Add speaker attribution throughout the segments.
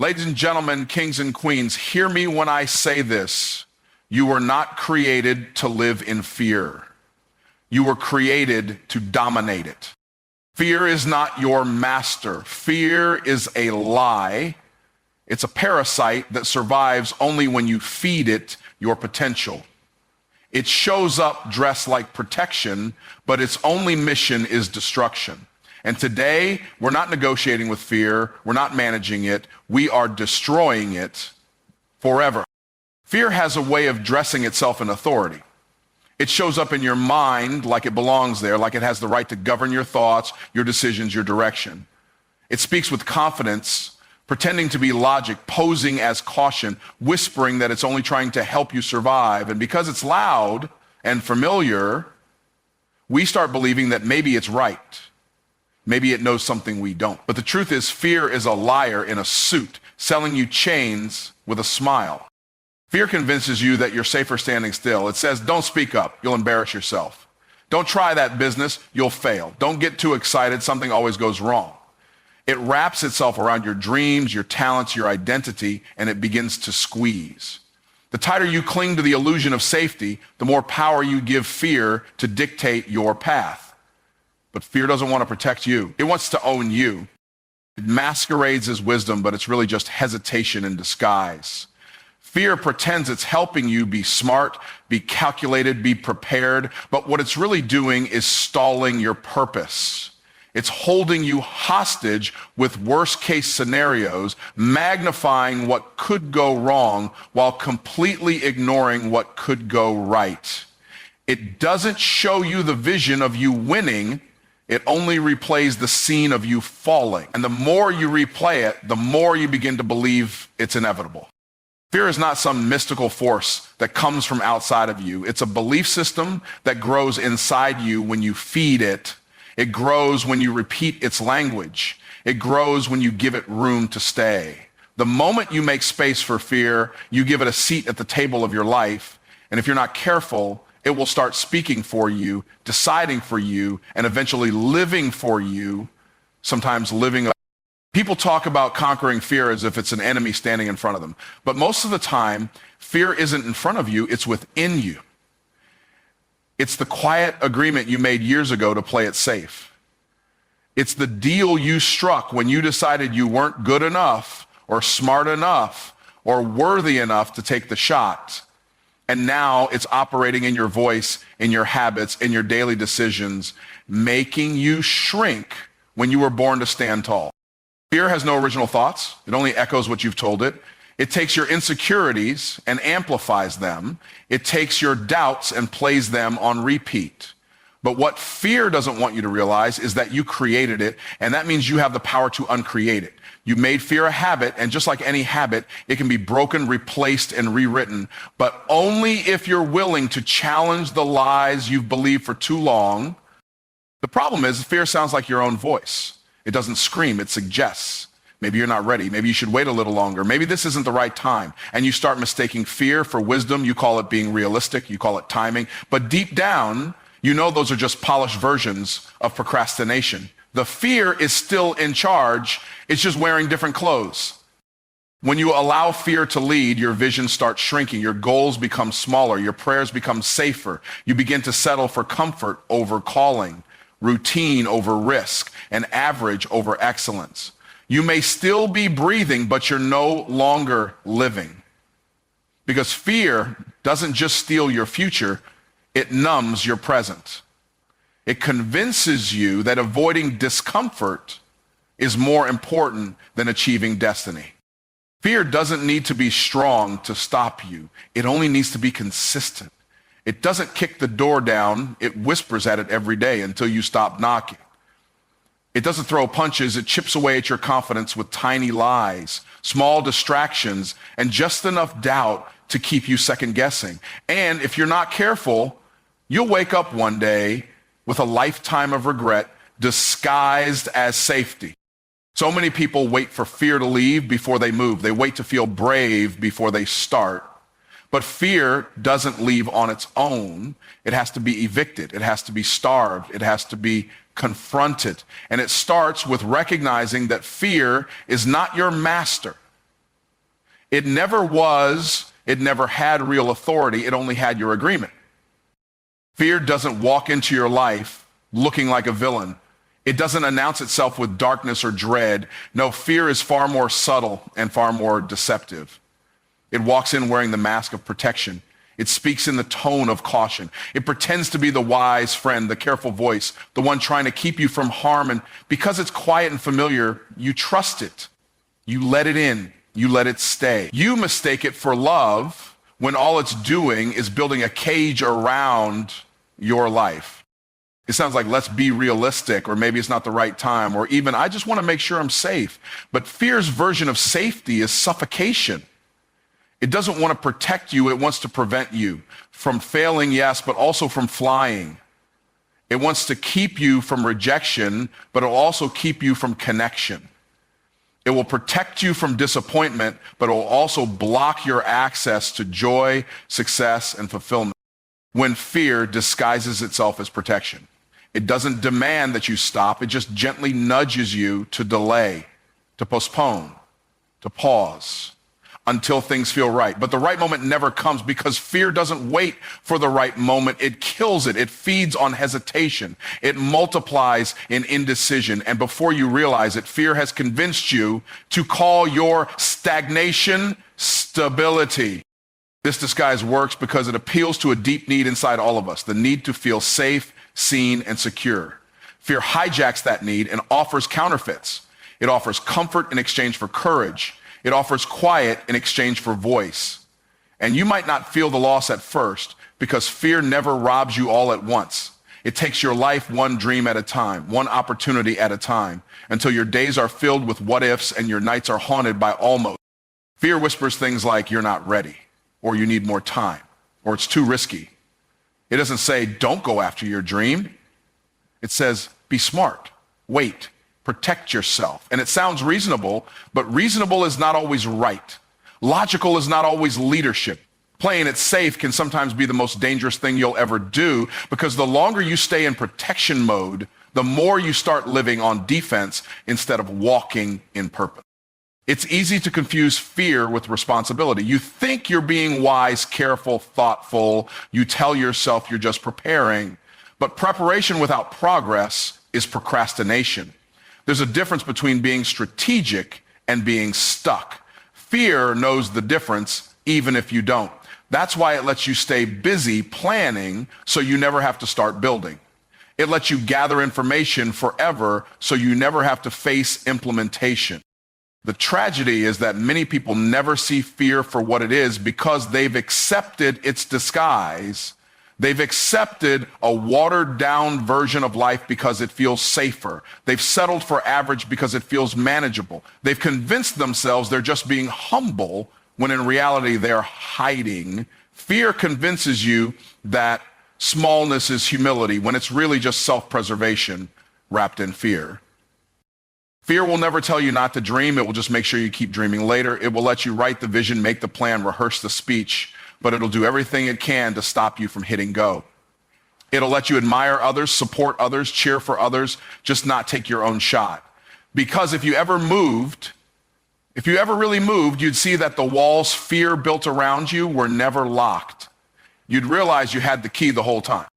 Speaker 1: Ladies and gentlemen, kings and queens, hear me when I say this. You were not created to live in fear. You were created to dominate it. Fear is not your master. Fear is a lie. It's a parasite that survives only when you feed it your potential. It shows up dressed like protection, but its only mission is destruction. And today, we're not negotiating with fear. We're not managing it. We are destroying it forever. Fear has a way of dressing itself in authority. It shows up in your mind like it belongs there, like it has the right to govern your thoughts, your decisions, your direction. It speaks with confidence, pretending to be logic, posing as caution, whispering that it's only trying to help you survive. And because it's loud and familiar, we start believing that maybe it's right. Maybe it knows something we don't. But the truth is, fear is a liar in a suit, selling you chains with a smile. Fear convinces you that you're safer standing still. It says, don't speak up, you'll embarrass yourself. Don't try that business, you'll fail. Don't get too excited, something always goes wrong. It wraps itself around your dreams, your talents, your identity, and it begins to squeeze. The tighter you cling to the illusion of safety, the more power you give fear to dictate your path. But fear doesn't want to protect you. It wants to own you. It masquerades as wisdom, but it's really just hesitation in disguise. Fear pretends it's helping you be smart, be calculated, be prepared, but what it's really doing is stalling your purpose. It's holding you hostage with worst-case scenarios, magnifying what could go wrong while completely ignoring what could go right. It doesn't show you the vision of you winning. It only replays the scene of you falling. And the more you replay it, the more you begin to believe it's inevitable. Fear is not some mystical force that comes from outside of you. It's a belief system that grows inside you when you feed it. It grows when you repeat its language. It grows when you give it room to stay. The moment you make space for fear, you give it a seat at the table of your life. And if you're not careful, it will start speaking for you, deciding for you, and eventually living for you, sometimes living. People talk about conquering fear as if it's an enemy standing in front of them. But most of the time, fear isn't in front of you, it's within you. It's the quiet agreement you made years ago to play it safe. It's the deal you struck when you decided you weren't good enough or smart enough or worthy enough to take the shot. And now it's operating in your voice, in your habits, in your daily decisions, making you shrink when you were born to stand tall. Fear has no original thoughts. It only echoes what you've told it. It takes your insecurities and amplifies them. It takes your doubts and plays them on repeat. But what fear doesn't want you to realize is that you created it, and that means you have the power to uncreate it. You made fear a habit, and just like any habit, it can be broken, replaced, and rewritten, but only if you're willing to challenge the lies you've believed for too long. The problem is, fear sounds like your own voice. It doesn't scream, it suggests. Maybe you're not ready. Maybe you should wait a little longer. Maybe this isn't the right time. And you start mistaking fear for wisdom. You call it being realistic. You call it timing. But deep down, you know those are just polished versions of procrastination. The fear is still in charge. It's just wearing different clothes. When you allow fear to lead, your vision starts shrinking. Your goals become smaller. Your prayers become safer. You begin to settle for comfort over calling, routine over risk, and average over excellence. You may still be breathing, but you're no longer living. Because fear doesn't just steal your future, it numbs your present. It convinces you that avoiding discomfort is more important than achieving destiny. Fear doesn't need to be strong to stop you. It only needs to be consistent. It doesn't kick the door down. It whispers at it every day until you stop knocking. It doesn't throw punches. It chips away at your confidence with tiny lies, small distractions, and just enough doubt to keep you second guessing. And if you're not careful, you'll wake up one day with a lifetime of regret disguised as safety. So many people wait for fear to leave before they move. They wait to feel brave before they start. But fear doesn't leave on its own. It has to be evicted. It has to be starved. It has to be confronted. And it starts with recognizing that fear is not your master. It never was, it never had real authority, it only had your agreement. Fear doesn't walk into your life looking like a villain. It doesn't announce itself with darkness or dread. No, fear is far more subtle and far more deceptive. It walks in wearing the mask of protection. It speaks in the tone of caution. It pretends to be the wise friend, the careful voice, the one trying to keep you from harm. And because it's quiet and familiar, you trust it. You let it in. You let it stay. You mistake it for love when all it's doing is building a cage around your life. It sounds like, let's be realistic, or maybe it's not the right time, or even, I just want to make sure I'm safe. But fear's version of safety is suffocation. It doesn't want to protect you. It wants to prevent you from failing, yes, but also from flying. It wants to keep you from rejection, but it'll also keep you from connection. It will protect you from disappointment, but it will also block your access to joy, success, and fulfillment. When fear disguises itself as protection, it doesn't demand that you stop. It just gently nudges you to delay, to postpone, to pause, until things feel right. But the right moment never comes because fear doesn't wait for the right moment. It kills it. It feeds on hesitation. It multiplies in indecision. And before you realize it, fear has convinced you to call your stagnation stability. This disguise works because it appeals to a deep need inside all of us, the need to feel safe, seen, and secure. Fear hijacks that need and offers counterfeits. It offers comfort in exchange for courage. It offers quiet in exchange for voice. And you might not feel the loss at first because fear never robs you all at once. It takes your life one dream at a time, one opportunity at a time, until your days are filled with what ifs and your nights are haunted by almost. Fear whispers things like, you're not ready, or you need more time, or it's too risky. It doesn't say, don't go after your dream. It says, be smart, wait, protect yourself. And it sounds reasonable, but reasonable is not always right. Logical is not always leadership. Playing it safe can sometimes be the most dangerous thing you'll ever do, because the longer you stay in protection mode, the more you start living on defense instead of walking in purpose. It's easy to confuse fear with responsibility. You think you're being wise, careful, thoughtful. You tell yourself you're just preparing. But preparation without progress is procrastination. There's a difference between being strategic and being stuck. Fear knows the difference, even if you don't. That's why it lets you stay busy planning so you never have to start building. It lets you gather information forever so you never have to face implementation. The tragedy is that many people never see fear for what it is because they've accepted its disguise. They've accepted a watered down version of life because it feels safer. They've settled for average because it feels manageable. They've convinced themselves they're just being humble when in reality they're hiding. Fear convinces you that smallness is humility when it's really just self-preservation wrapped in fear. Fear will never tell you not to dream. It will just make sure you keep dreaming later. It will let you write the vision, make the plan, rehearse the speech, but it'll do everything it can to stop you from hitting go. It'll let you admire others, support others, cheer for others, just not take your own shot. Because if you ever really moved, you'd see that the walls fear built around you were never locked. You'd realize you had the key the whole time.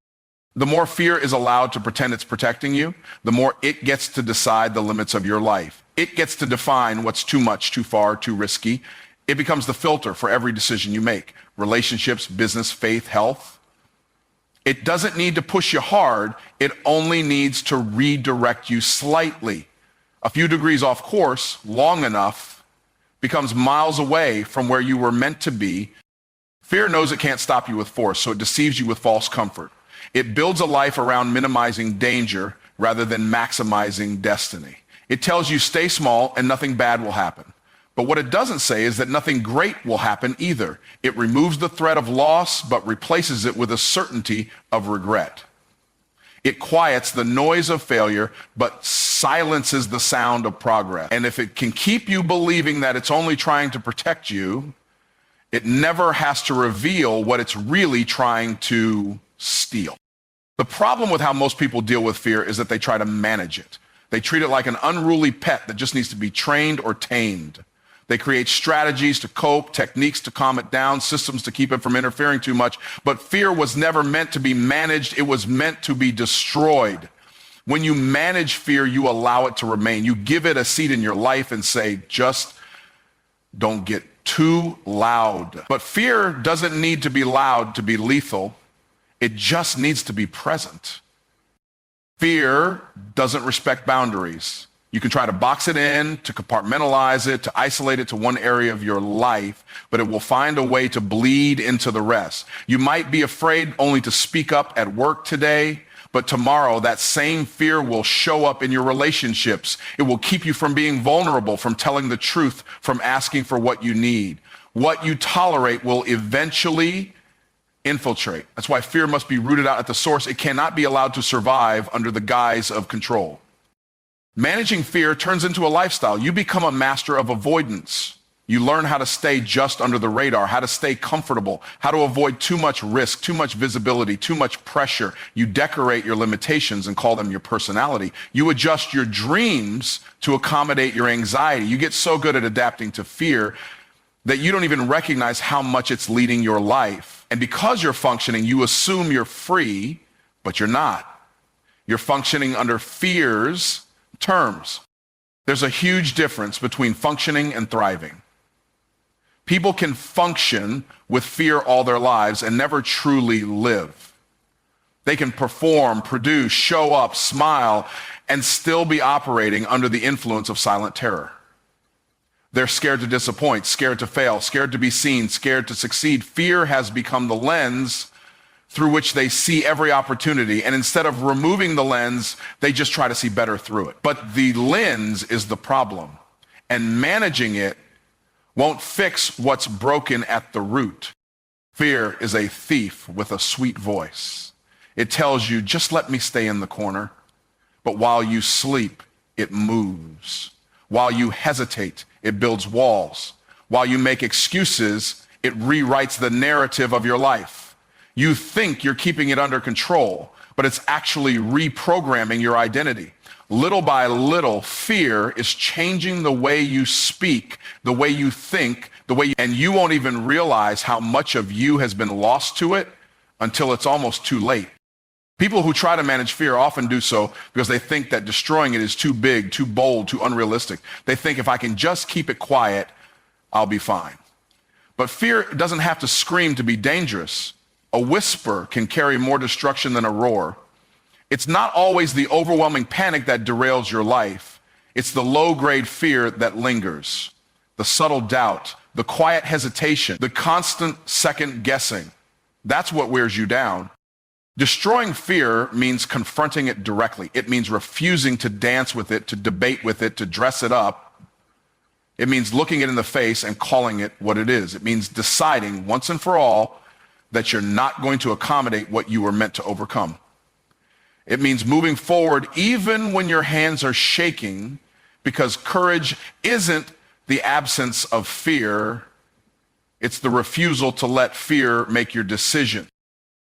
Speaker 1: The more fear is allowed to pretend it's protecting you, the more it gets to decide the limits of your life. It gets to define what's too much, too far, too risky. It becomes the filter for every decision you make. Relationships, business, faith, health. It doesn't need to push you hard. It only needs to redirect you slightly. A few degrees off course, long enough, becomes miles away from where you were meant to be. Fear knows it can't stop you with force, so it deceives you with false comfort. It builds a life around minimizing danger rather than maximizing destiny. It tells you stay small and nothing bad will happen. But what it doesn't say is that nothing great will happen either. It removes the threat of loss, but replaces it with a certainty of regret. It quiets the noise of failure, but silences the sound of progress. And if it can keep you believing that it's only trying to protect you, it never has to reveal what it's really trying to steal. The problem with how most people deal with fear is that they try to manage it. They treat it like an unruly pet that just needs to be trained or tamed. They create strategies to cope, techniques to calm it down, systems to keep it from interfering too much. But fear was never meant to be managed. It was meant to be destroyed. When you manage fear, you allow it to remain. You give it a seat in your life and say, just don't get too loud. But fear doesn't need to be loud to be lethal. It just needs to be present. Fear doesn't respect boundaries. You can try to box it in, to compartmentalize it, to isolate it to one area of your life, but it will find a way to bleed into the rest. You might be afraid only to speak up at work today, but tomorrow that same fear will show up in your relationships. It will keep you from being vulnerable, from telling the truth, from asking for what you need. What you tolerate will eventually infiltrate. That's why fear must be rooted out at the source. It cannot be allowed to survive under the guise of control. Managing fear turns into a lifestyle. You become a master of avoidance. You learn how to stay just under the radar, how to stay comfortable, how to avoid too much risk, too much visibility, too much pressure. You decorate your limitations and call them your personality. You adjust your dreams to accommodate your anxiety. You get so good at adapting to fear that you don't even recognize how much it's leading your life. And because you're functioning, you assume you're free, but you're not. You're functioning under fear's terms. There's a huge difference between functioning and thriving. People can function with fear all their lives and never truly live. They can perform, produce, show up, smile, and still be operating under the influence of silent terror. They're scared to disappoint, scared to fail, scared to be seen, scared to succeed. Fear has become the lens through which they see every opportunity. And instead of removing the lens, they just try to see better through it. But the lens is the problem. And managing it won't fix what's broken at the root. Fear is a thief with a sweet voice. It tells you, just let me stay in the corner. But while you sleep, it moves. While you hesitate, it builds walls. While you make excuses, it rewrites the narrative of your life. You think you're keeping it under control, but it's actually reprogramming your identity. Little by little, fear is changing the way you speak, the way you think, and you won't even realize how much of you has been lost to it until it's almost too late. People who try to manage fear often do so because they think that destroying it is too big, too bold, too unrealistic. They think if I can just keep it quiet, I'll be fine. But fear doesn't have to scream to be dangerous. A whisper can carry more destruction than a roar. It's not always the overwhelming panic that derails your life. It's the low-grade fear that lingers, the subtle doubt, the quiet hesitation, the constant second guessing. That's what wears you down. Destroying fear means confronting it directly. It means refusing to dance with it, to debate with it, to dress it up. It means looking it in the face and calling it what it is. It means deciding once and for all that you're not going to accommodate what you were meant to overcome. It means moving forward even when your hands are shaking, because courage isn't the absence of fear. It's the refusal to let fear make your decision.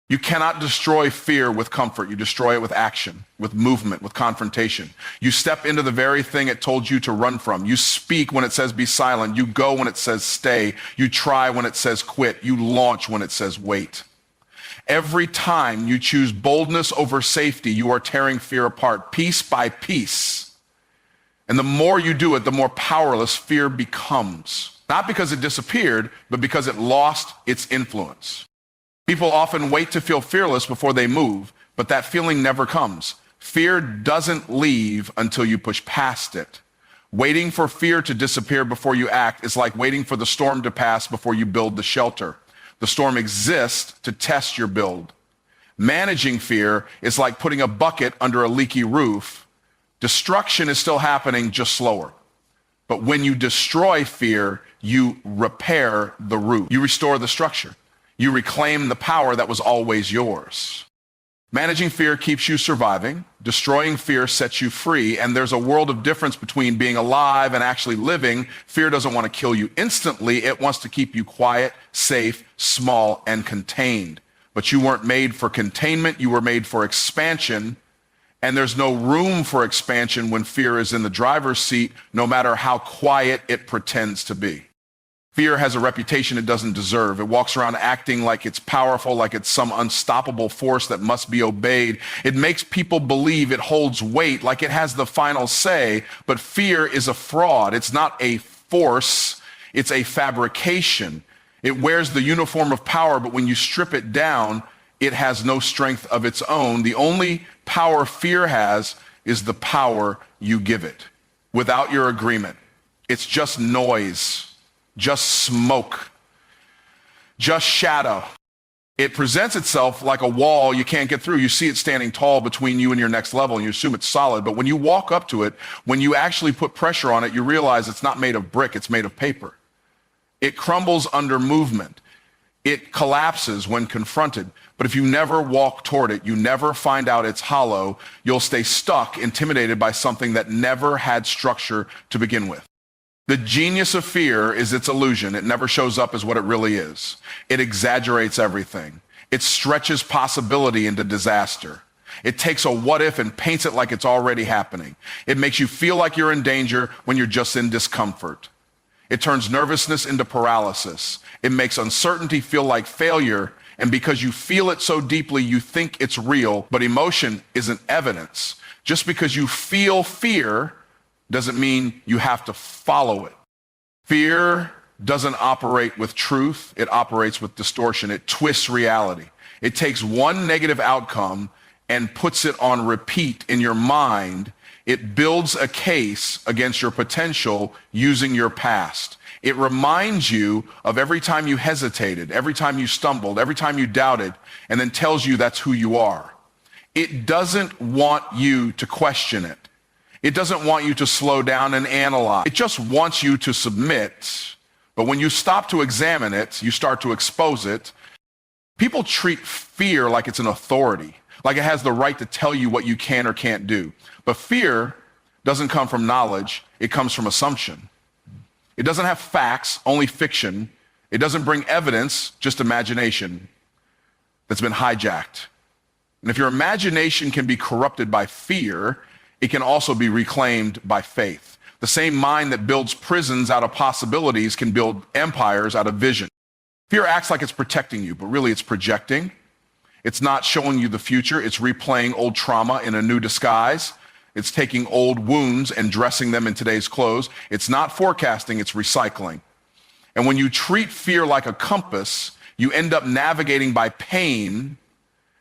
Speaker 1: You cannot destroy fear with comfort. You destroy it with action, with movement, with confrontation. You step into the very thing it told you to run from. You speak when it says be silent. You go when it says stay. You try when it says quit. You launch when it says wait. Every time you choose boldness over safety, you are tearing fear apart piece by piece. And the more you do it, the more powerless fear becomes. Not because it disappeared, but because it lost its influence. People often wait to feel fearless before they move, but that feeling never comes. Fear doesn't leave until you push past it. Waiting for fear to disappear before you act is like waiting for the storm to pass before you build the shelter. The storm exists to test your build. Managing fear is like putting a bucket under a leaky roof. Destruction is still happening, just slower. But when you destroy fear, you repair the roof. You restore the structure. You reclaim the power that was always yours. Managing fear keeps you surviving. Destroying fear sets you free. And there's a world of difference between being alive and actually living. Fear doesn't want to kill you instantly. It wants to keep you quiet, safe, small, and contained. But you weren't made for containment. You were made for expansion. And there's no room for expansion when fear is in the driver's seat, no matter how quiet it pretends to be. Fear has a reputation it doesn't deserve. It walks around acting like it's powerful, like it's some unstoppable force that must be obeyed. It makes people believe it holds weight, like it has the final say. But fear is a fraud. It's not a force. It's a fabrication. It wears the uniform of power, but when you strip it down, it has no strength of its own. The only power fear has is the power you give it without your agreement. It's just noise, just smoke, just shadow. It presents itself like a wall you can't get through. You see it standing tall between you and your next level, and you assume it's solid. But when you walk up to it, when you actually put pressure on it, you realize it's not made of brick, it's made of paper. It crumbles under movement. It collapses when confronted. But if you never walk toward it, you never find out it's hollow, you'll stay stuck, intimidated by something that never had structure to begin with. The genius of fear is its illusion. It never shows up as what it really is. It exaggerates everything. It stretches possibility into disaster. It takes a what if and paints it like it's already happening. It makes you feel like you're in danger when you're just in discomfort. It turns nervousness into paralysis. It makes uncertainty feel like failure, and because you feel it so deeply, you think it's real, but emotion isn't evidence. Just because you feel fear doesn't mean you have to follow it. Fear doesn't operate with truth, it operates with distortion. It twists reality. It takes one negative outcome and puts it on repeat in your mind. It builds a case against your potential using your past. It reminds you of every time you hesitated, every time you stumbled, every time you doubted, and then tells you that's who you are. It doesn't want you to question it. It doesn't want you to slow down and analyze. It just wants you to submit. But when you stop to examine it, you start to expose it. People treat fear like it's an authority, like it has the right to tell you what you can or can't do. But fear doesn't come from knowledge, it comes from assumption. It doesn't have facts, only fiction. It doesn't bring evidence, just imagination that's been hijacked. And if your imagination can be corrupted by fear, it can also be reclaimed by faith. The same mind that builds prisons out of possibilities can build empires out of vision. Fear acts like it's protecting you, but really it's projecting. It's not showing you the future. It's replaying old trauma in a new disguise. It's taking old wounds and dressing them in today's clothes. It's not forecasting, it's recycling. And when you treat fear like a compass, you end up navigating by pain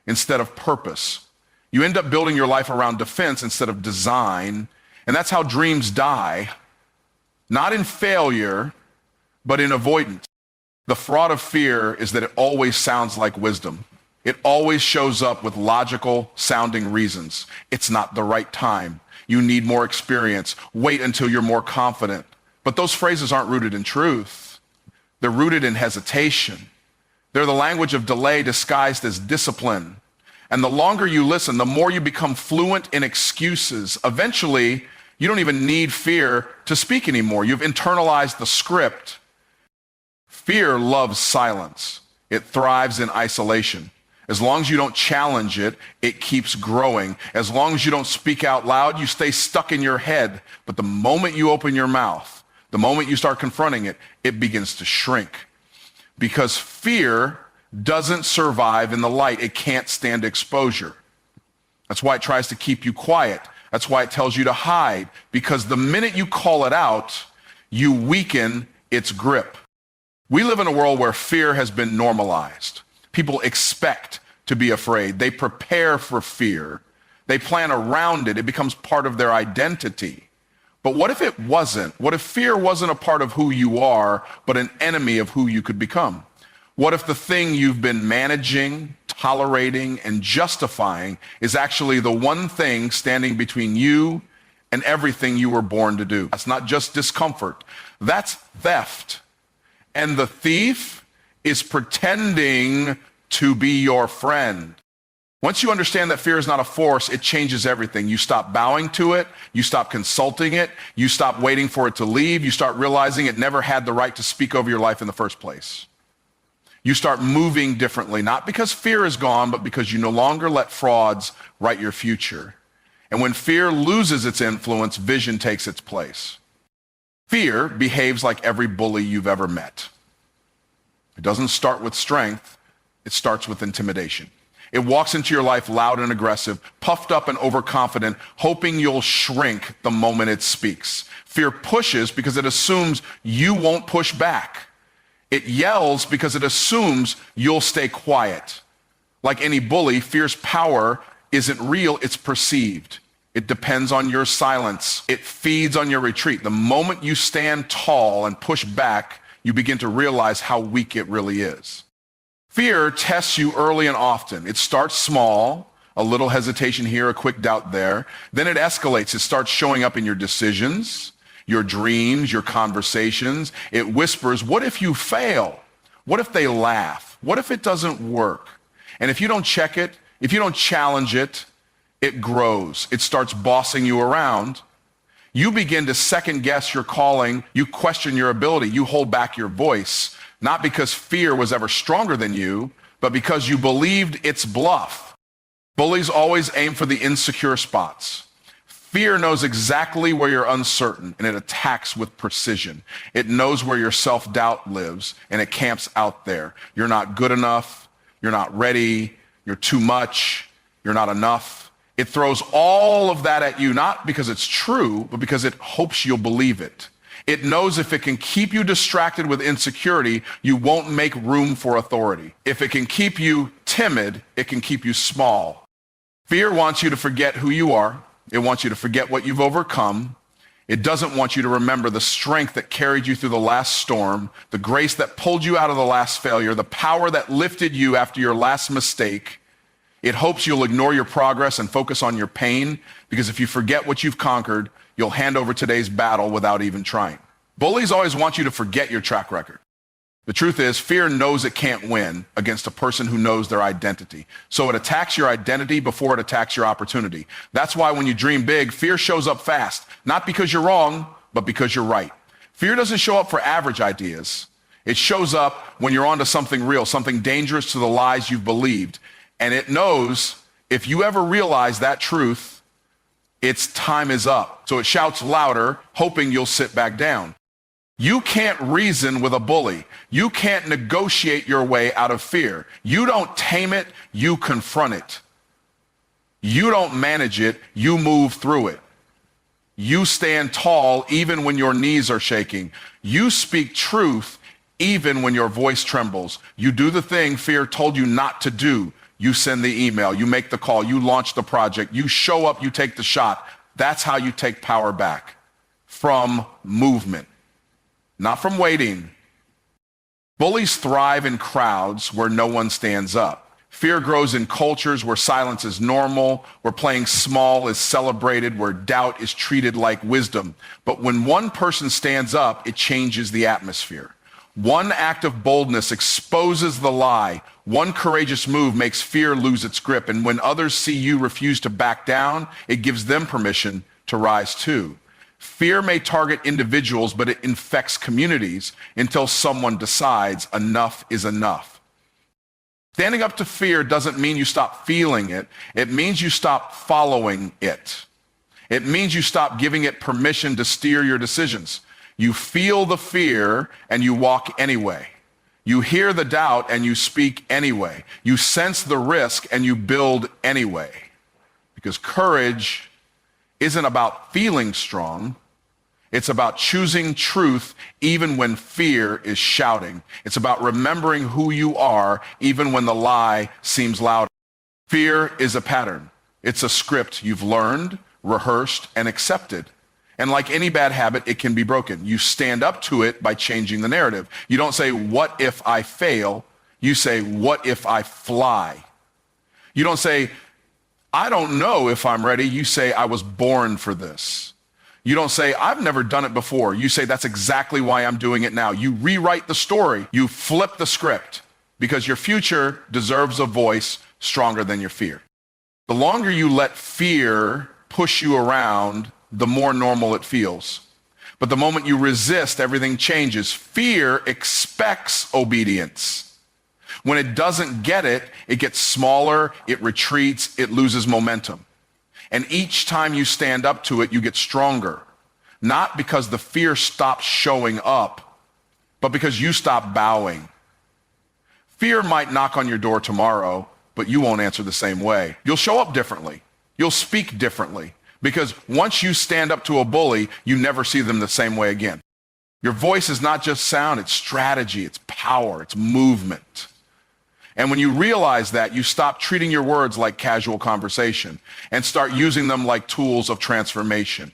Speaker 1: instead of purpose. You end up building your life around defense instead of design. And that's how dreams die, not in failure, but in avoidance. The fraud of fear is that it always sounds like wisdom. It always shows up with logical sounding reasons. It's not the right time. You need more experience. Wait until you're more confident. But those phrases aren't rooted in truth. They're rooted in hesitation. They're the language of delay disguised as discipline. And the longer you listen, the more you become fluent in excuses. Eventually, you don't even need fear to speak anymore. You've internalized the script. Fear loves silence. It thrives in isolation. As long as you don't challenge it, it keeps growing. As long as you don't speak out loud, you stay stuck in your head. But the moment you open your mouth, the moment you start confronting it, it begins to shrink. Because fear doesn't survive in the light. It can't stand exposure. That's why it tries to keep you quiet. That's why it tells you to hide. Because the minute you call it out, you weaken its grip. We live in a world where fear has been normalized. People expect to be afraid. They prepare for fear. They plan around it. It becomes part of their identity. But what if it wasn't? What if fear wasn't a part of who you are, but an enemy of who you could become? What if the thing you've been managing, tolerating, and justifying is actually the one thing standing between you and everything you were born to do? That's not just discomfort. That's theft. And the thief is pretending to be your friend. Once you understand that fear is not a force, it changes everything. You stop bowing to it. You stop consulting it. You stop waiting for it to leave. You start realizing it never had the right to speak over your life in the first place. You start moving differently, not because fear is gone, but because you no longer let frauds write your future. And when fear loses its influence, vision takes its place. Fear behaves like every bully you've ever met. It doesn't start with strength, it starts with intimidation. It walks into your life loud and aggressive, puffed up and overconfident, hoping you'll shrink the moment it speaks. Fear pushes because it assumes you won't push back. It yells because it assumes you'll stay quiet. Like any bully, fear's power isn't real, it's perceived. It depends on your silence. It feeds on your retreat. The moment you stand tall and push back, you begin to realize how weak it really is. Fear tests you early and often. It starts small, a little hesitation here, a quick doubt there. Then it escalates. It starts showing up in your decisions, your dreams, your conversations. It whispers, what if you fail? What if they laugh? What if it doesn't work? And if you don't check it, if you don't challenge it, it grows. It starts bossing you around. You begin to second guess your calling. You question your ability. You hold back your voice, not because fear was ever stronger than you, but because you believed its bluff. Bullies always aim for the insecure spots. Fear knows exactly where you're uncertain, and it attacks with precision. It knows where your self-doubt lives, and it camps out there. You're not good enough. You're not ready. You're too much. You're not enough. It throws all of that at you, not because it's true, but because it hopes you'll believe it. It knows if it can keep you distracted with insecurity, you won't make room for authority. If it can keep you timid, it can keep you small. Fear wants you to forget who you are. It wants you to forget what you've overcome. It doesn't want you to remember the strength that carried you through the last storm, the grace that pulled you out of the last failure, the power that lifted you after your last mistake. It hopes you'll ignore your progress and focus on your pain, because if you forget what you've conquered, you'll hand over today's battle without even trying. Bullies always want you to forget your track record. The truth is, fear knows it can't win against a person who knows their identity. So it attacks your identity before it attacks your opportunity. That's why when you dream big, fear shows up fast, not because you're wrong, but because you're right. Fear doesn't show up for average ideas. It shows up when you're onto something real, something dangerous to the lies you've believed. And it knows if you ever realize that truth, its time is up. So it shouts louder, hoping you'll sit back down. You can't reason with a bully. You can't negotiate your way out of fear. You don't tame it, you confront it. You don't manage it, you move through it. You stand tall even when your knees are shaking. You speak truth even when your voice trembles. You do the thing fear told you not to do. You send the email, you make the call, you launch the project, you show up, you take the shot. That's how you take power back. From movement, not from waiting. Bullies thrive in crowds where no one stands up. Fear grows in cultures where silence is normal, where playing small is celebrated, where doubt is treated like wisdom. But when one person stands up, it changes the atmosphere. One act of boldness exposes the lie. One courageous move makes fear lose its grip. And when others see you refuse to back down, it gives them permission to rise too. Fear may target individuals, but it infects communities until someone decides enough is enough. Standing up to fear doesn't mean you stop feeling it. It means you stop following it. It means you stop giving it permission to steer your decisions. You feel the fear and you walk anyway. You hear the doubt and you speak anyway. You sense the risk and you build anyway. Because courage isn't about feeling strong. It's about choosing truth even when fear is shouting. It's about remembering who you are even when the lie seems loud. Fear is a pattern. It's a script you've learned, rehearsed, and accepted. And like any bad habit, it can be broken. You stand up to it by changing the narrative. You don't say, what if I fail? You say, what if I fly? You don't say, I don't know if I'm ready. You say, I was born for this. You don't say, I've never done it before. You say, that's exactly why I'm doing it now. You rewrite the story. You flip the script because your future deserves a voice stronger than your fear. The longer you let fear push you around, the more normal it feels. But the moment you resist, everything changes. Fear expects obedience. When it doesn't get it, it gets smaller, it retreats, it loses momentum. And each time you stand up to it, you get stronger. Not because the fear stops showing up, but because you stop bowing. Fear might knock on your door tomorrow, but you won't answer the same way. You'll show up differently. You'll speak differently. Because once you stand up to a bully, you never see them the same way again. Your voice is not just sound, it's strategy, it's power, it's movement. And when you realize that, you stop treating your words like casual conversation and start using them like tools of transformation.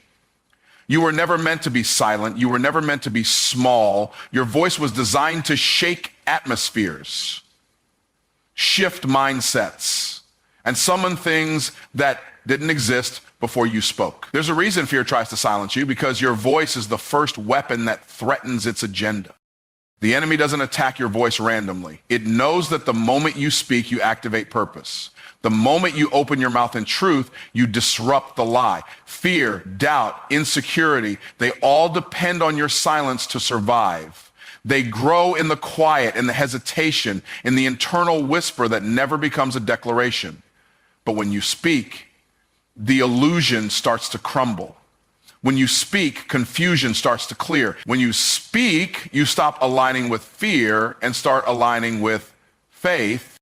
Speaker 1: You were never meant to be silent. You were never meant to be small. Your voice was designed to shake atmospheres, shift mindsets, and summon things that didn't exist before you spoke. There's a reason fear tries to silence you, because your voice is the first weapon that threatens its agenda. The enemy doesn't attack your voice randomly. It knows that the moment you speak, you activate purpose. The moment you open your mouth in truth, you disrupt the lie. Fear, doubt, insecurity, they all depend on your silence to survive. They grow in the quiet, in the hesitation, in the internal whisper that never becomes a declaration. But when you speak, the illusion starts to crumble. When you speak, confusion starts to clear. When you speak, you stop aligning with fear and start aligning with faith.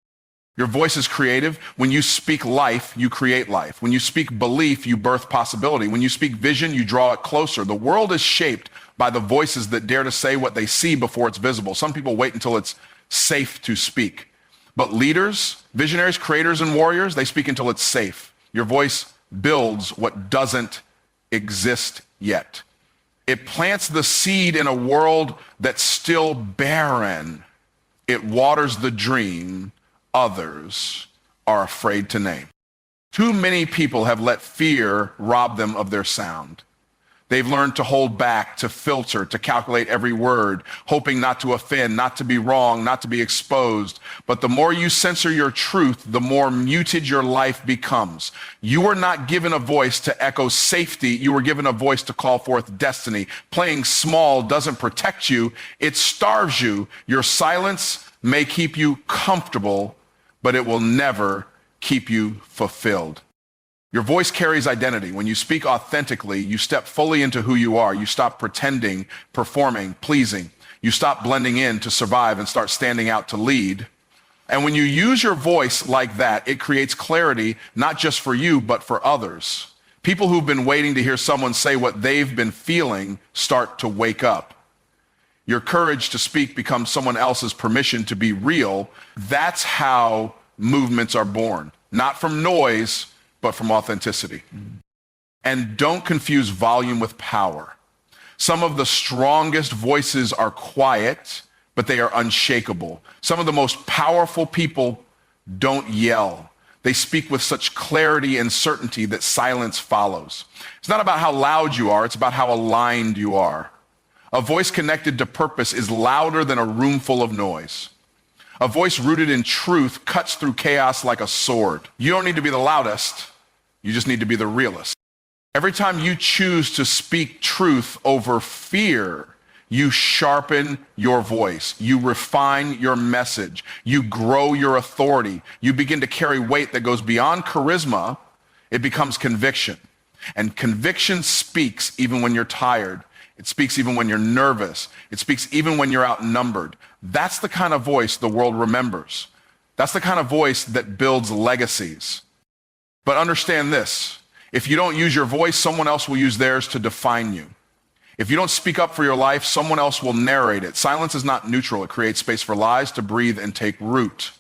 Speaker 1: Your voice is creative. When you speak life, you create life. When you speak belief, you birth possibility. When you speak vision, you draw it closer. The world is shaped by the voices that dare to say what they see before it's visible. Some people wait until it's safe to speak. But leaders, visionaries, creators, and warriors, they speak until it's safe. Your voice builds what doesn't exist yet. It plants the seed in a world that's still barren. It waters the dream others are afraid to name. Too many people have let fear rob them of their sound. They've learned to hold back, to filter, to calculate every word, hoping not to offend, not to be wrong, not to be exposed. But the more you censor your truth, the more muted your life becomes. You were not given a voice to echo safety. You were given a voice to call forth destiny. Playing small doesn't protect you. It starves you. Your silence may keep you comfortable, but it will never keep you fulfilled. Your voice carries identity. When you speak authentically, you step fully into who you are. You stop pretending, performing, pleasing. You stop blending in to survive and start standing out to lead. And when you use your voice like that, it creates clarity, not just for you, but for others. People who've been waiting to hear someone say what they've been feeling start to wake up. Your courage to speak becomes someone else's permission to be real. That's how movements are born, not from noise, but from authenticity. And don't confuse volume with power. Some of the strongest voices are quiet, but they are unshakable. Some of the most powerful people don't yell. They speak with such clarity and certainty that silence follows. It's not about how loud you are, it's about how aligned you are. A voice connected to purpose is louder than a room full of noise. A voice rooted in truth cuts through chaos like a sword. You don't need to be the loudest. You just need to be the realist. Every time you choose to speak truth over fear, you sharpen your voice. You refine your message. You grow your authority. You begin to carry weight that goes beyond charisma. It becomes conviction. And conviction speaks even when you're tired. It speaks even when you're nervous. It speaks even when you're outnumbered. That's the kind of voice the world remembers. That's the kind of voice that builds legacies. But understand this, if you don't use your voice, someone else will use theirs to define you. If you don't speak up for your life, someone else will narrate it. Silence is not neutral. It creates space for lies to breathe and take root.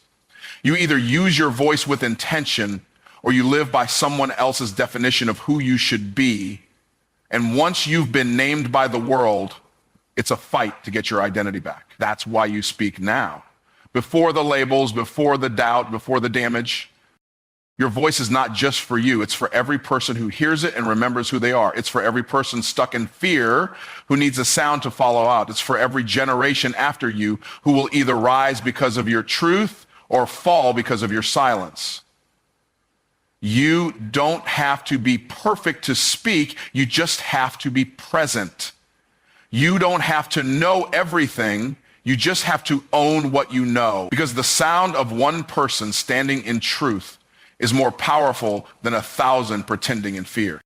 Speaker 1: You either use your voice with intention or you live by someone else's definition of who you should be. And once you've been named by the world, it's a fight to get your identity back. That's why you speak now. Before the labels, before the doubt, before the damage. Your voice is not just for you. It's for every person who hears it and remembers who they are. It's for every person stuck in fear who needs a sound to follow out. It's for every generation after you who will either rise because of your truth or fall because of your silence. You don't have to be perfect to speak. You just have to be present. You don't have to know everything. You just have to own what you know. Because the sound of one person standing in truth is more powerful than 1,000 pretending in fear.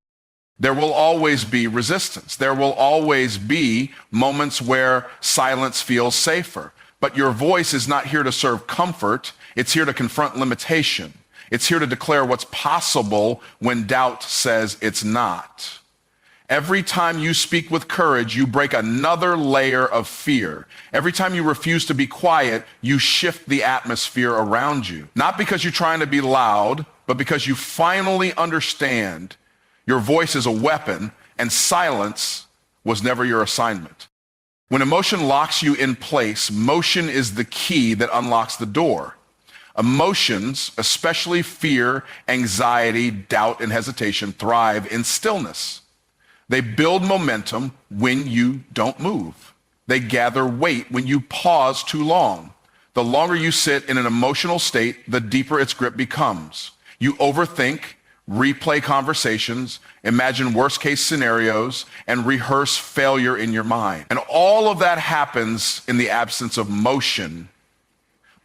Speaker 1: There will always be resistance. There will always be moments where silence feels safer. But your voice is not here to serve comfort. It's here to confront limitation. It's here to declare what's possible when doubt says it's not. Every time you speak with courage, you break another layer of fear. Every time you refuse to be quiet, you shift the atmosphere around you. Not because you're trying to be loud, but because you finally understand your voice is a weapon and silence was never your assignment. When emotion locks you in place, motion is the key that unlocks the door. Emotions, especially fear, anxiety, doubt, and hesitation, thrive in stillness. They build momentum when you don't move. They gather weight when you pause too long. The longer you sit in an emotional state, the deeper its grip becomes. You overthink, replay conversations, imagine worst-case scenarios, and rehearse failure in your mind. And all of that happens in the absence of motion.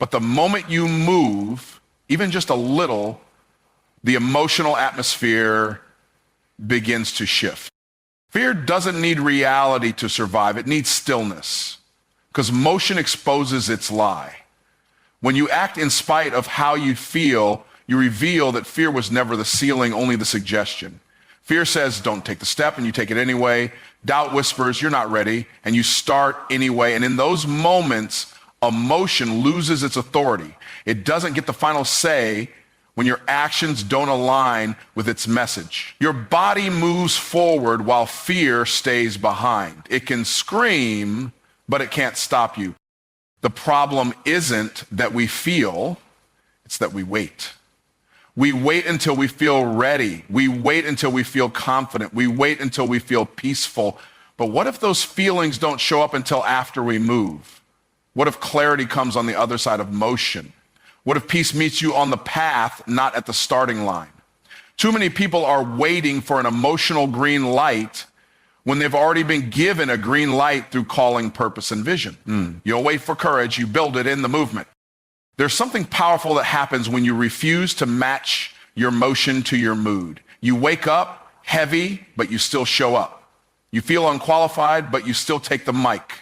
Speaker 1: But the moment you move, even just a little, the emotional atmosphere begins to shift. Fear doesn't need reality to survive. It needs stillness, because motion exposes its lie. When you act in spite of how you feel, you reveal that fear was never the ceiling, only the suggestion. Fear says, don't take the step, and you take it anyway. Doubt whispers, you're not ready, and you start anyway. And in those moments, emotion loses its authority. It doesn't get the final say when your actions don't align with its message. Your body moves forward while fear stays behind. It can scream, but it can't stop you. The problem isn't that we feel, it's that we wait. We wait until we feel ready. We wait until we feel confident. We wait until we feel peaceful. But what if those feelings don't show up until after we move? What if clarity comes on the other side of motion? What if peace meets you on the path, not at the starting line? Too many people are waiting for an emotional green light when they've already been given a green light through calling, purpose, and vision. You don't wait for courage, you build it in the movement. There's something powerful that happens when you refuse to match your motion to your mood. You wake up heavy, but you still show up. You feel unqualified, but you still take the mic.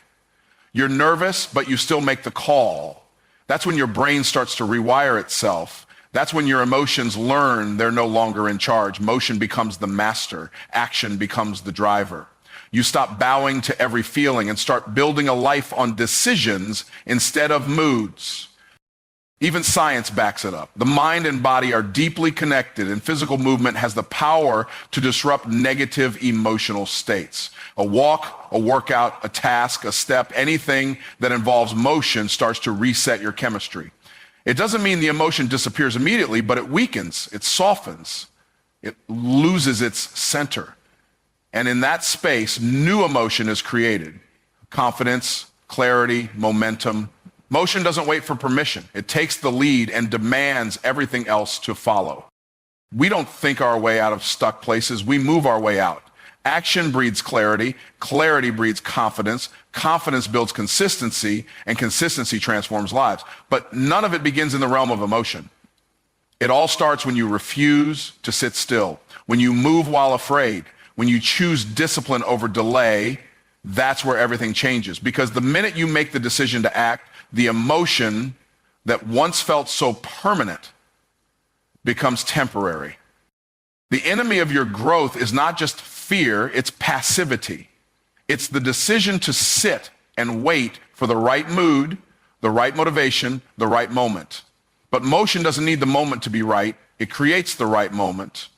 Speaker 1: You're nervous, but you still make the call. That's when your brain starts to rewire itself. That's when your emotions learn they're no longer in charge. Motion becomes the master. Action becomes the driver. You stop bowing to every feeling and start building a life on decisions instead of moods. Even science backs it up. The mind and body are deeply connected, and physical movement has the power to disrupt negative emotional states. A walk, a workout, a task, a step, anything that involves motion starts to reset your chemistry. It doesn't mean the emotion disappears immediately, but it weakens, it softens, it loses its center. And in that space, new emotion is created. Confidence, clarity, momentum. Motion doesn't wait for permission. It takes the lead and demands everything else to follow. We don't think our way out of stuck places. We move our way out. Action breeds clarity. Clarity breeds confidence. Confidence builds consistency, and consistency transforms lives. But none of it begins in the realm of emotion. It all starts when you refuse to sit still, when you move while afraid, when you choose discipline over delay. That's where everything changes. Because the minute you make the decision to act, the emotion that once felt so permanent becomes temporary. The enemy of your growth is not just fear, it's passivity. It's the decision to sit and wait for the right mood, the right motivation, the right moment. But motion doesn't need the moment to be right. It creates the right moment.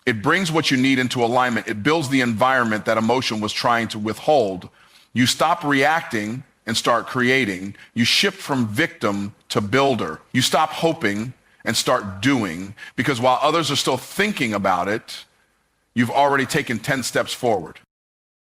Speaker 1: It brings what you need into alignment. It builds the environment that emotion was trying to withhold. You stop reacting and start creating. You shift from victim to builder. You stop hoping and start doing, because while others are still thinking about it, you've already taken 10 steps forward.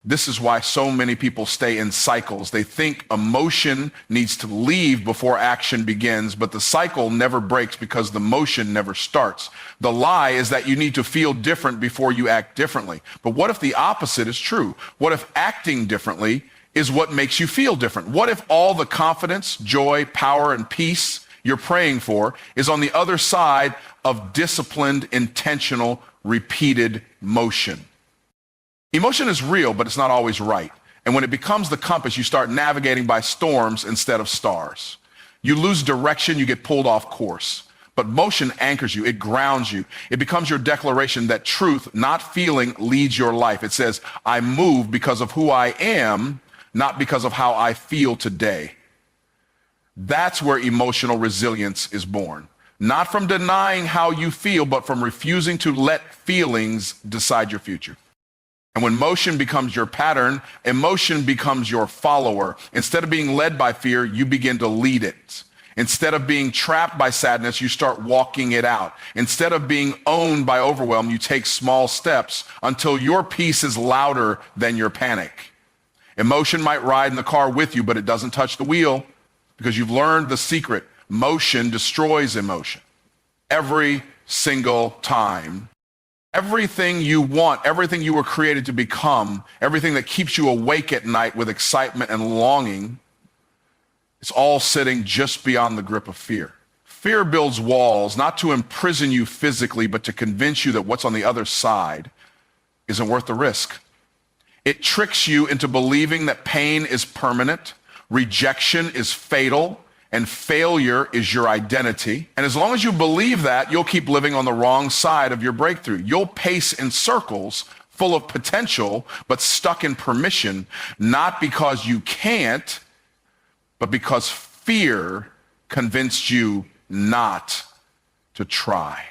Speaker 1: This is why so many people stay in cycles. They think emotion needs to leave before action begins, but the cycle never breaks because the motion never starts. The lie is that you need to feel different before you act differently. But what if the opposite is true? What if acting differently is what makes you feel different? What if all the confidence, joy, power, and peace you're praying for is on the other side of disciplined, intentional, repeated motion. Emotion is real, but it's not always right. And when it becomes the compass, you start navigating by storms instead of stars. You lose direction, you get pulled off course. But motion anchors you, it grounds you. It becomes your declaration that truth, not feeling, leads your life. It says, I move because of who I am, not because of how I feel today. That's where emotional resilience is born. Not from denying how you feel, but from refusing to let feelings decide your future. And when motion becomes your pattern, emotion becomes your follower. Instead of being led by fear, you begin to lead it. Instead of being trapped by sadness, you start walking it out. Instead of being owned by overwhelm, you take small steps until your peace is louder than your panic. Emotion might ride in the car with you, but it doesn't touch the wheel because you've learned the secret. Motion destroys emotion. Every single time. Everything you want, everything you were created to become, everything that keeps you awake at night with excitement and longing, it's all sitting just beyond the grip of fear. Fear builds walls, not to imprison you physically, but to convince you that what's on the other side isn't worth the risk. It tricks you into believing that pain is permanent, rejection is fatal, and failure is your identity. And as long as you believe that, you'll keep living on the wrong side of your breakthrough. You'll pace in circles full of potential, but stuck in permission, not because you can't, but because fear convinced you not to try.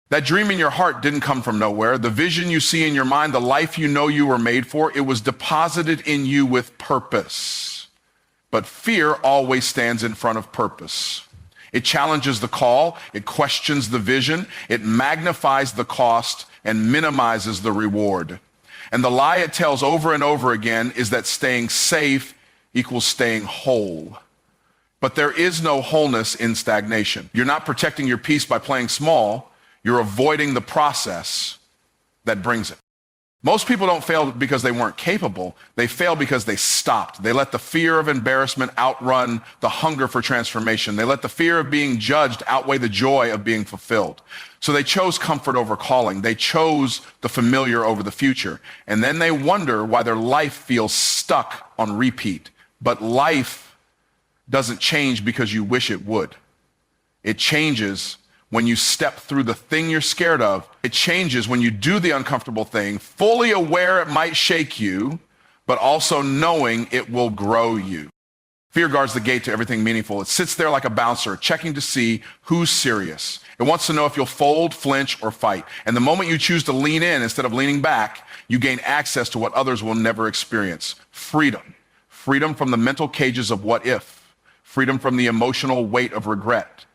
Speaker 1: That dream in your heart didn't come from nowhere. The vision you see in your mind, the life you know you were made for, it was deposited in you with purpose. But fear always stands in front of purpose. It challenges the call, it questions the vision, it magnifies the cost and minimizes the reward. And the lie it tells over and over again is that staying safe equals staying whole. But there is no wholeness in stagnation. You're not protecting your peace by playing small, you're avoiding the process that brings it. Most people don't fail because they weren't capable. They fail because they stopped. They let the fear of embarrassment outrun the hunger for transformation. They let the fear of being judged outweigh the joy of being fulfilled. So they chose comfort over calling. They chose the familiar over the future. And then they wonder why their life feels stuck on repeat. But life doesn't change because you wish it would. It changes when you step through the thing you're scared of. It changes when you do the uncomfortable thing, fully aware it might shake you, but also knowing it will grow you. Fear guards the gate to everything meaningful. It sits there like a bouncer, checking to see who's serious. It wants to know if you'll fold, flinch, or fight. And the moment you choose to lean in instead of leaning back, you gain access to what others will never experience. Freedom. Freedom from the mental cages of what if. Freedom from the emotional weight of regret.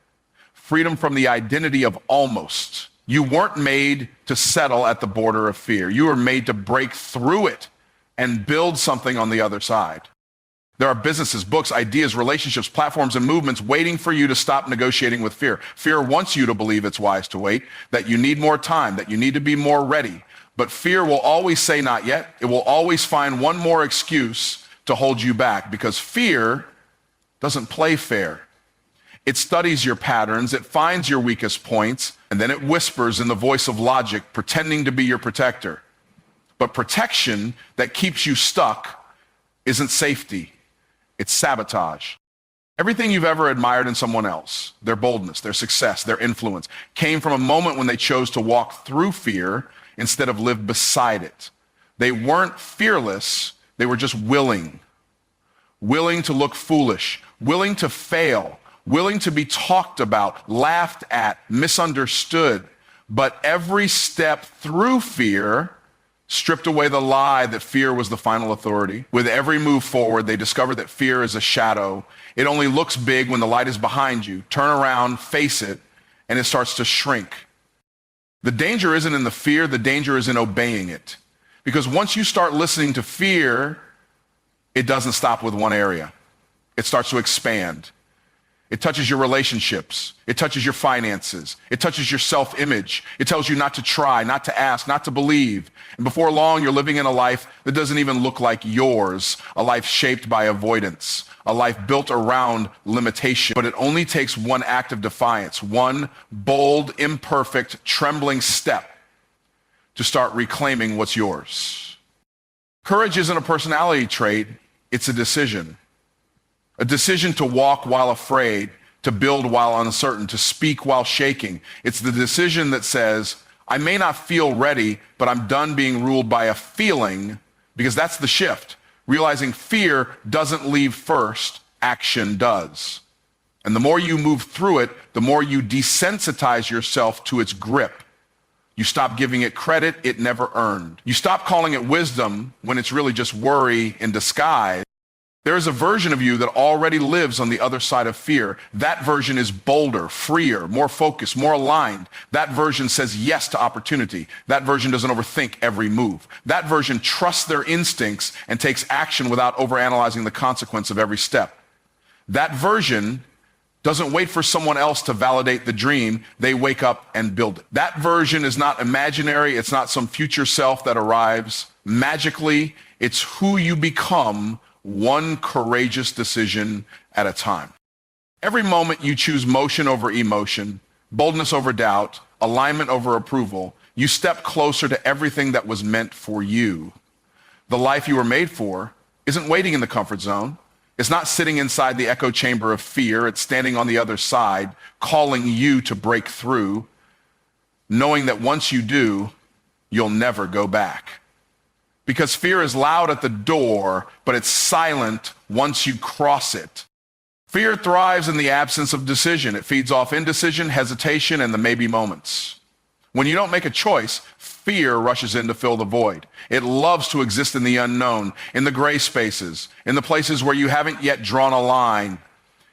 Speaker 1: Freedom from the identity of almost. You weren't made to settle at the border of fear. You were made to break through it and build something on the other side. There are businesses, books, ideas, relationships, platforms, and movements waiting for you to stop negotiating with fear. Fear wants you to believe it's wise to wait, that you need more time, that you need to be more ready. But fear will always say not yet. It will always find one more excuse to hold you back because fear doesn't play fair. It studies your patterns, it finds your weakest points, and then it whispers in the voice of logic, pretending to be your protector. But protection that keeps you stuck isn't safety, it's sabotage. Everything you've ever admired in someone else, their boldness, their success, their influence, came from a moment when they chose to walk through fear instead of live beside it. They weren't fearless, they were just willing. Willing to look foolish, willing to fail, willing to be talked about, laughed at, misunderstood. But every step through fear stripped away the lie that fear was the final authority. With every move forward, they discovered that fear is a shadow. It only looks big when the light is behind you. Turn around, face it, and it starts to shrink. The danger isn't in the fear, the danger is in obeying it. Because once you start listening to fear, it doesn't stop with one area. It starts to expand. It touches your relationships. It touches your finances. It touches your self-image. It tells you not to try, not to ask, not to believe. And before long, you're living in a life that doesn't even look like yours, a life shaped by avoidance, a life built around limitation. But it only takes one act of defiance, one bold, imperfect, trembling step to start reclaiming what's yours. Courage isn't a personality trait, it's a decision. A decision to walk while afraid, to build while uncertain, to speak while shaking. It's the decision that says, I may not feel ready, but I'm done being ruled by a feeling, because that's the shift. Realizing fear doesn't leave first, action does. And the more you move through it, the more you desensitize yourself to its grip. You stop giving it credit it never earned. You stop calling it wisdom when it's really just worry in disguise. There is a version of you that already lives on the other side of fear. That version is bolder, freer, more focused, more aligned. That version says yes to opportunity. That version doesn't overthink every move. That version trusts their instincts and takes action without overanalyzing the consequence of every step. That version doesn't wait for someone else to validate the dream. They wake up and build it. That version is not imaginary. It's not some future self that arrives magically. It's who you become, one courageous decision at a time. Every moment you choose motion over emotion, boldness over doubt, alignment over approval, you step closer to everything that was meant for you. The life you were made for isn't waiting in the comfort zone. It's not sitting inside the echo chamber of fear. It's standing on the other side, calling you to break through, knowing that once you do, you'll never go back. Because fear is loud at the door, but it's silent once you cross it. Fear thrives in the absence of decision. It feeds off indecision, hesitation, and the maybe moments. When you don't make a choice, fear rushes in to fill the void. It loves to exist in the unknown, in the gray spaces, in the places where you haven't yet drawn a line.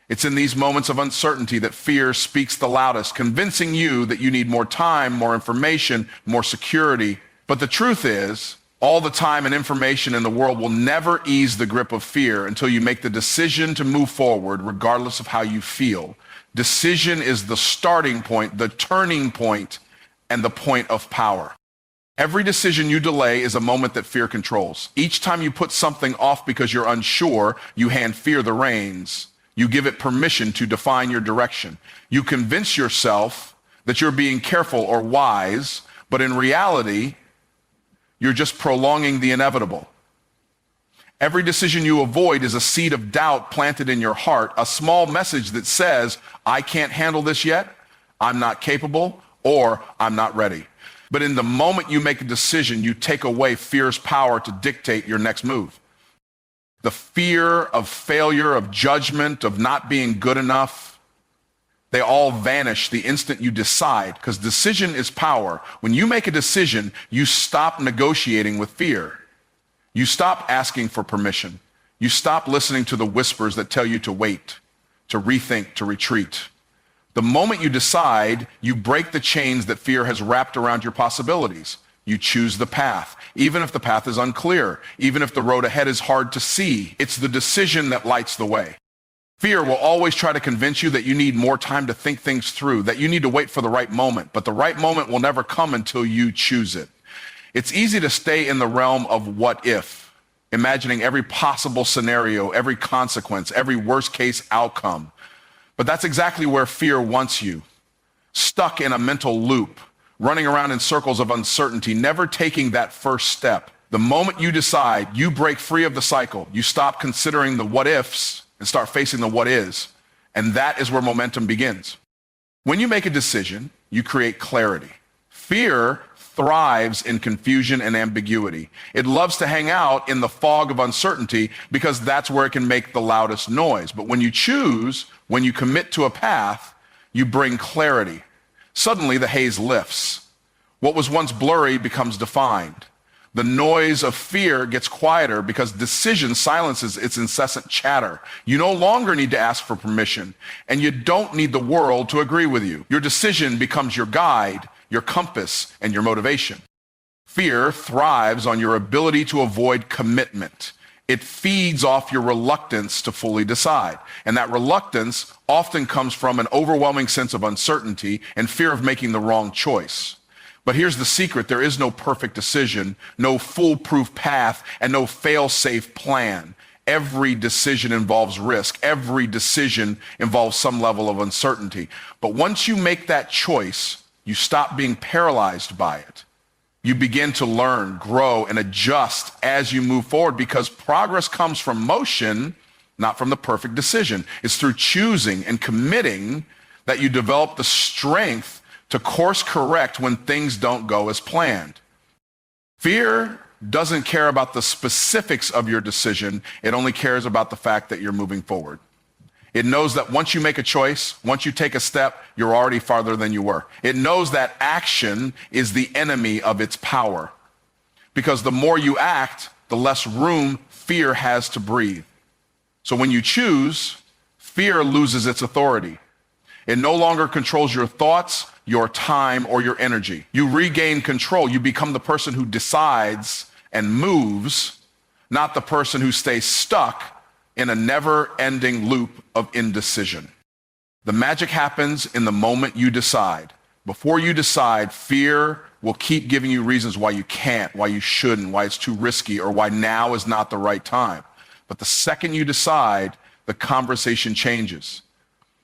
Speaker 1: It's in these moments of uncertainty that fear speaks the loudest, convincing you that you need more time, more information, more security. But the truth is, all the time and information in the world will never ease the grip of fear until you make the decision to move forward, regardless of how you feel. Decision is the starting point, the turning point, and the point of power. Every decision you delay is a moment that fear controls. Each time you put something off because you're unsure, you hand fear the reins. You give it permission to define your direction. You convince yourself that you're being careful or wise, but in reality, you're just prolonging the inevitable. Every decision you avoid is a seed of doubt planted in your heart, a small message that says, I can't handle this yet, I'm not capable, or I'm not ready. But in the moment you make a decision, you take away fear's power to dictate your next move. The fear of failure, of judgment, of not being good enough, they all vanish the instant you decide, because decision is power. When you make a decision, you stop negotiating with fear. You stop asking for permission. You stop listening to the whispers that tell you to wait, to rethink, to retreat. The moment you decide, you break the chains that fear has wrapped around your possibilities. You choose the path, even if the path is unclear, even if the road ahead is hard to see. It's the decision that lights the way. Fear will always try to convince you that you need more time to think things through, that you need to wait for the right moment, but the right moment will never come until you choose it. It's easy to stay in the realm of what if, imagining every possible scenario, every consequence, every worst case outcome. But that's exactly where fear wants you, stuck in a mental loop, running around in circles of uncertainty, never taking that first step. The moment you decide, you break free of the cycle. You stop considering the what ifs and start facing the what is. And that is where momentum begins. When you make a decision, you create clarity. Fear thrives in confusion and ambiguity. It loves to hang out in the fog of uncertainty because that's where it can make the loudest noise. But when you choose, when you commit to a path, you bring clarity. Suddenly the haze lifts. What was once blurry becomes defined. The noise of fear gets quieter because decision silences its incessant chatter. You no longer need to ask for permission, and you don't need the world to agree with you. Your decision becomes your guide, your compass, and your motivation. Fear thrives on your ability to avoid commitment. It feeds off your reluctance to fully decide. And that reluctance often comes from an overwhelming sense of uncertainty and fear of making the wrong choice. But here's the secret. There is no perfect decision, no foolproof path, and no fail-safe plan. Every decision involves risk. Every decision involves some level of uncertainty. But once you make that choice, you stop being paralyzed by it. You begin to learn, grow, and adjust as you move forward, because progress comes from motion, not from the perfect decision. It's through choosing and committing that you develop the strength to course correct when things don't go as planned. Fear doesn't care about the specifics of your decision. It only cares about the fact that you're moving forward. It knows that once you make a choice, once you take a step, you're already farther than you were. It knows that action is the enemy of its power, because the more you act, the less room fear has to breathe. So when you choose, fear loses its authority. It no longer controls your thoughts, your time, or your energy. You regain control. You become the person who decides and moves, not the person who stays stuck in a never-ending loop of indecision. The magic happens in the moment you decide. Before you decide, fear will keep giving you reasons why you can't, why you shouldn't, why it's too risky, or why now is not the right time. But the second you decide, the conversation changes.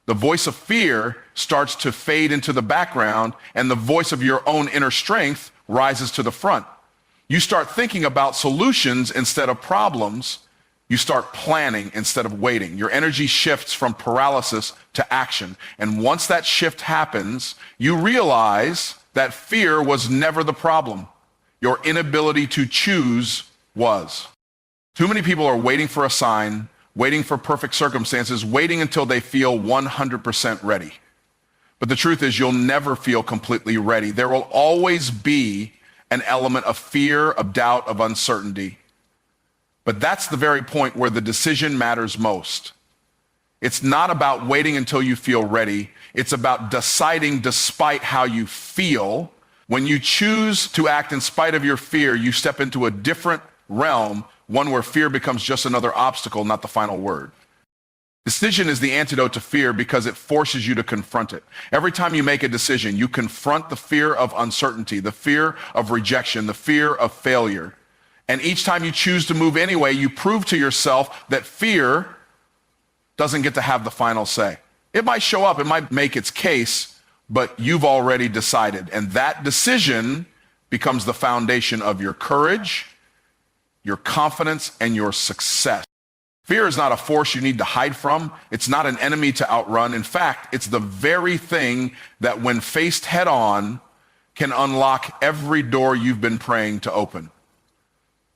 Speaker 1: The voice of fear starts to fade into the background, and the voice of your own inner strength rises to the front. You start thinking about solutions instead of problems. You start planning instead of waiting. Your energy shifts from paralysis to action. And once that shift happens, you realize that fear was never the problem. Your inability to choose was. Too many people are waiting for a sign, waiting for perfect circumstances, waiting until they feel 100% ready. But the truth is, you'll never feel completely ready. There will always be an element of fear, of doubt, of uncertainty. But that's the very point where the decision matters most. It's not about waiting until you feel ready. It's about deciding despite how you feel. When you choose to act in spite of your fear, you step into a different realm, one where fear becomes just another obstacle, not the final word. Decision is the antidote to fear because it forces you to confront it. Every time you make a decision, you confront the fear of uncertainty, the fear of rejection, the fear of failure. And each time you choose to move anyway, you prove to yourself that fear doesn't get to have the final say. It might show up, it might make its case, but you've already decided. And that decision becomes the foundation of your courage, your confidence, and your success. Fear is not a force you need to hide from. It's not an enemy to outrun. In fact, it's the very thing that, when faced head on, can unlock every door you've been praying to open.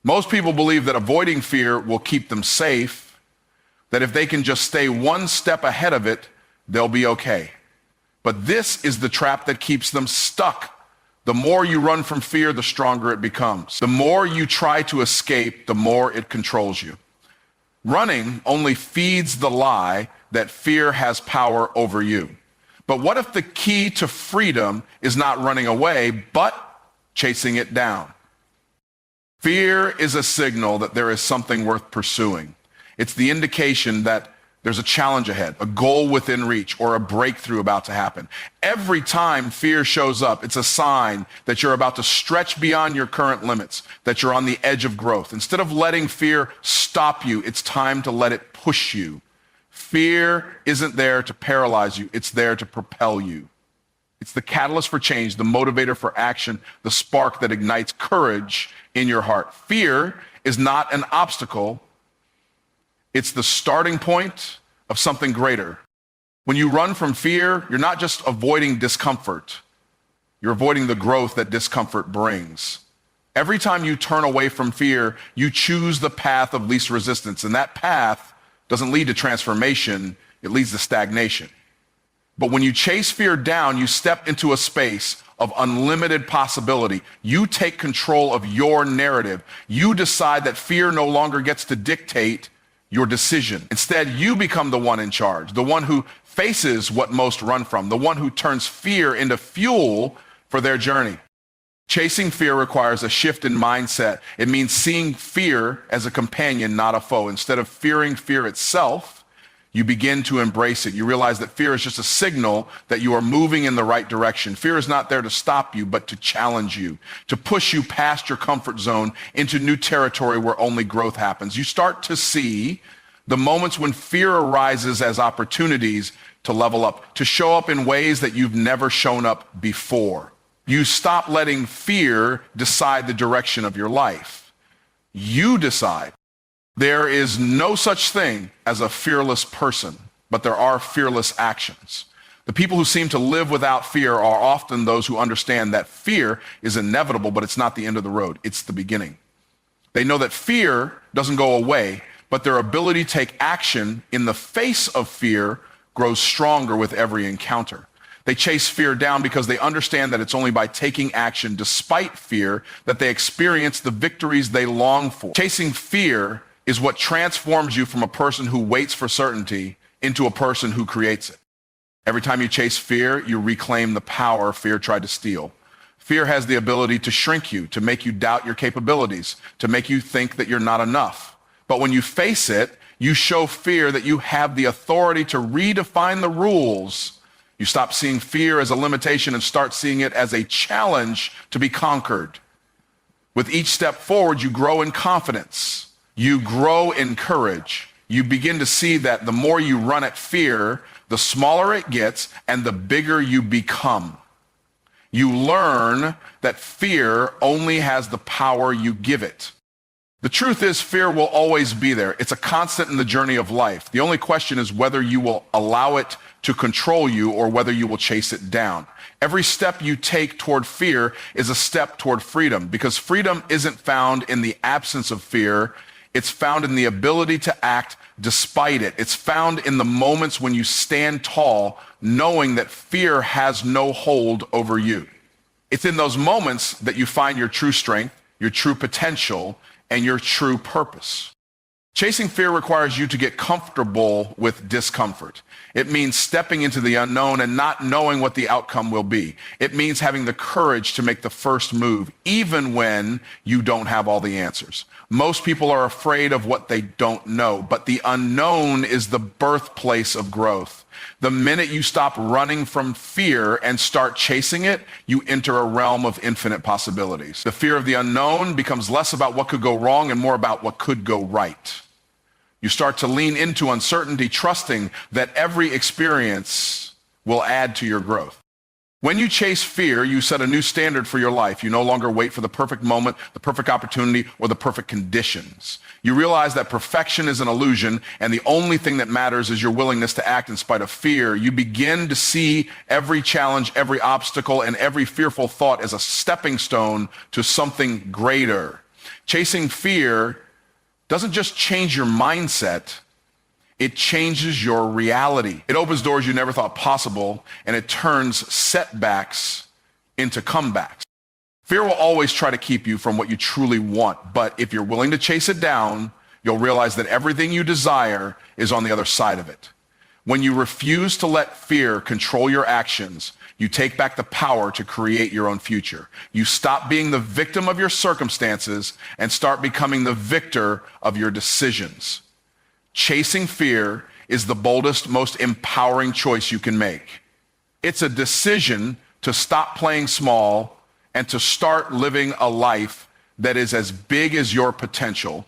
Speaker 1: Most people believe that avoiding fear will keep them safe, that if they can just stay one step ahead of it, they'll be okay. But this is the trap that keeps them stuck. The more you run from fear, the stronger it becomes. The more you try to escape, the more it controls you. Running only feeds the lie that fear has power over you. But what if the key to freedom is not running away, but chasing it down? Fear is a signal that there is something worth pursuing. It's the indication that there's a challenge ahead, a goal within reach, or a breakthrough about to happen. Every time fear shows up, it's a sign that you're about to stretch beyond your current limits, that you're on the edge of growth. Instead of letting fear stop you, it's time to let it push you. Fear isn't there to paralyze you, it's there to propel you. It's the catalyst for change, the motivator for action, the spark that ignites courage in your heart. Fear is not an obstacle. It's the starting point of something greater. When you run from fear, you're not just avoiding discomfort. You're avoiding the growth that discomfort brings. Every time you turn away from fear, you choose the path of least resistance. And that path doesn't lead to transformation, it leads to stagnation. But when you chase fear down, you step into a space of unlimited possibility. You take control of your narrative. You decide that fear no longer gets to dictate your decision. Instead, you become the one in charge, the one who faces what most run from, the one who turns fear into fuel for their journey. Chasing fear requires a shift in mindset. It means seeing fear as a companion, not a foe. Instead of fearing fear itself, you begin to embrace it. You realize that fear is just a signal that you are moving in the right direction. Fear is not there to stop you, but to challenge you, to push you past your comfort zone into new territory where only growth happens. You start to see the moments when fear arises as opportunities to level up, to show up in ways that you've never shown up before. You stop letting fear decide the direction of your life. You decide. There is no such thing as a fearless person, but there are fearless actions. The people who seem to live without fear are often those who understand that fear is inevitable, but it's not the end of the road. It's the beginning. They know that fear doesn't go away, but their ability to take action in the face of fear grows stronger with every encounter. They chase fear down because they understand that it's only by taking action despite fear that they experience the victories they long for. Chasing fear is what transforms you from a person who waits for certainty into a person who creates it. Every time you chase fear, you reclaim the power fear tried to steal. Fear has the ability to shrink you, to make you doubt your capabilities, to make you think that you're not enough. But when you face it, you show fear that you have the authority to redefine the rules. You stop seeing fear as a limitation and start seeing it as a challenge to be conquered. With each step forward, you grow in confidence. You grow in courage. You begin to see that the more you run at fear, the smaller it gets and the bigger you become. You learn that fear only has the power you give it. The truth is, fear will always be there. It's a constant in the journey of life. The only question is whether you will allow it to control you or whether you will chase it down. Every step you take toward fear is a step toward freedom, because freedom isn't found in the absence of fear. It's found in the ability to act despite it. It's found in the moments when you stand tall, knowing that fear has no hold over you. It's in those moments that you find your true strength, your true potential, and your true purpose. Chasing fear requires you to get comfortable with discomfort. It means stepping into the unknown and not knowing what the outcome will be. It means having the courage to make the first move, even when you don't have all the answers. Most people are afraid of what they don't know, but the unknown is the birthplace of growth. The minute you stop running from fear and start chasing it, you enter a realm of infinite possibilities. The fear of the unknown becomes less about what could go wrong and more about what could go right. You start to lean into uncertainty, trusting that every experience will add to your growth. When you chase fear, you set a new standard for your life. You no longer wait for the perfect moment, the perfect opportunity, or the perfect conditions. You realize that perfection is an illusion, and the only thing that matters is your willingness to act in spite of fear. You begin to see every challenge, every obstacle, and every fearful thought as a stepping stone to something greater. Chasing fear doesn't just change your mindset, it changes your reality. It opens doors you never thought possible, and it turns setbacks into comebacks. Fear will always try to keep you from what you truly want, but if you're willing to chase it down, you'll realize that everything you desire is on the other side of it. When you refuse to let fear control your actions, you take back the power to create your own future. You stop being the victim of your circumstances and start becoming the victor of your decisions. Chasing fear is the boldest, most empowering choice you can make. It's a decision to stop playing small and to start living a life that is as big as your potential.